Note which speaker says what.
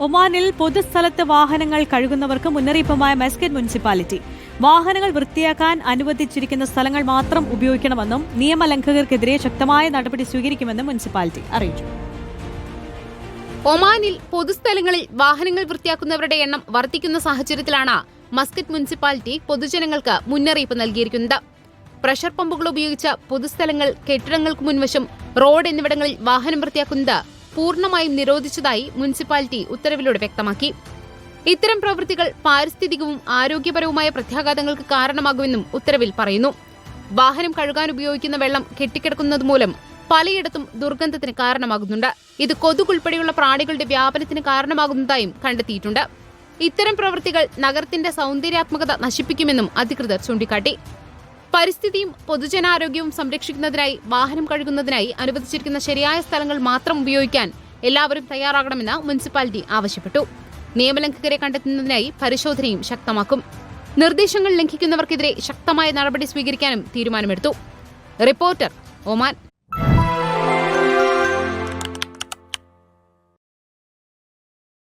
Speaker 1: ഒമാനിൽ പൊതുസ്ഥലത്ത് വാഹനങ്ങൾ കഴുകുന്നവർക്ക് മുന്നറിയിപ്പുമായ മസ്കറ്റ് മുനിസിപ്പാലിറ്റി. വാഹനങ്ങൾ വൃത്തിയാക്കാൻ അനുവദിച്ചിരിക്കുന്ന സ്ഥലങ്ങൾ മാത്രം ഉപയോഗിക്കണമെന്നും നിയമലംഘകർക്കെതിരെ ശക്തമായ നടപടി സ്വീകരിക്കുമെന്നും മുനിസിപ്പാലിറ്റി അറിയിച്ചു.
Speaker 2: ഒമാനിൽ പൊതുസ്ഥലങ്ങളിൽ വാഹനങ്ങൾ വൃത്തിയാക്കുന്നവരുടെ എണ്ണം വർദ്ധിക്കുന്ന സാഹചര്യത്തിലാണ് മസ്കറ്റ് മുനിസിപ്പാലിറ്റി പൊതുജനങ്ങൾക്ക് മുന്നറിയിപ്പ് നൽകിയിരിക്കുന്നത്. പ്രഷർ പമ്പുകൾ ഉപയോഗിച്ച പൊതുസ്ഥലങ്ങൾ, കെട്ടിടങ്ങൾക്ക് മുൻവശം, റോഡ് എന്നിവിടങ്ങളിൽ വാഹനം വൃത്തിയാക്കുന്നത് പൂർണ്ണമായും നിരോധിച്ചതായി മുനിസിപ്പാലിറ്റി ഉത്തരവിലൂടെ വ്യക്തമാക്കി. ഇത്തരം പ്രവൃത്തികൾ പാരിസ്ഥിതികവും ആരോഗ്യപരവുമായ പ്രത്യാഘാതങ്ങൾക്ക് കാരണമാകുമെന്നും ഉത്തരവിൽ പറയുന്നു. വാഹനം കഴുകാൻ ഉപയോഗിക്കുന്ന വെള്ളം കെട്ടിക്കിടക്കുന്നത് മൂലം പലയിടത്തും ദുർഗന്ധത്തിന് കാരണമാകുന്നുണ്ട്. ഇത് കൊതുക് ഉൾപ്പെടെയുള്ള പ്രാണികളുടെ വ്യാപനത്തിന് കാരണമാകുന്നതായും കണ്ടെത്തിയിട്ടുണ്ട്. ഇത്തരം പ്രവൃത്തികൾ നഗരത്തിന്റെ സൗന്ദര്യാത്മകത നശിപ്പിക്കുമെന്നും അധികൃതർ ചൂണ്ടിക്കാട്ടി. പരിസ്ഥിതിയും പൊതുജനാരോഗ്യവും സംരക്ഷിക്കുന്നതിനായി വാഹനം കഴുകുന്നതിനായി അനുവദിച്ചിരിക്കുന്ന ശരിയായ സ്ഥലങ്ങൾ മാത്രം ഉപയോഗിക്കാൻ എല്ലാവരും തയ്യാറാകണമെന്ന് മുനിസിപ്പാലിറ്റി ആവശ്യപ്പെട്ടു. നിയമലംഘകരെ കണ്ടെത്തുന്നതിനായി പരിശോധനയും ശക്തമാക്കും. നിർദ്ദേശങ്ങൾ ലംഘിക്കുന്നവർക്കെതിരെ ശക്തമായ നടപടി സ്വീകരിക്കാനും തീരുമാനമെടുത്തു. Reporter, Oman.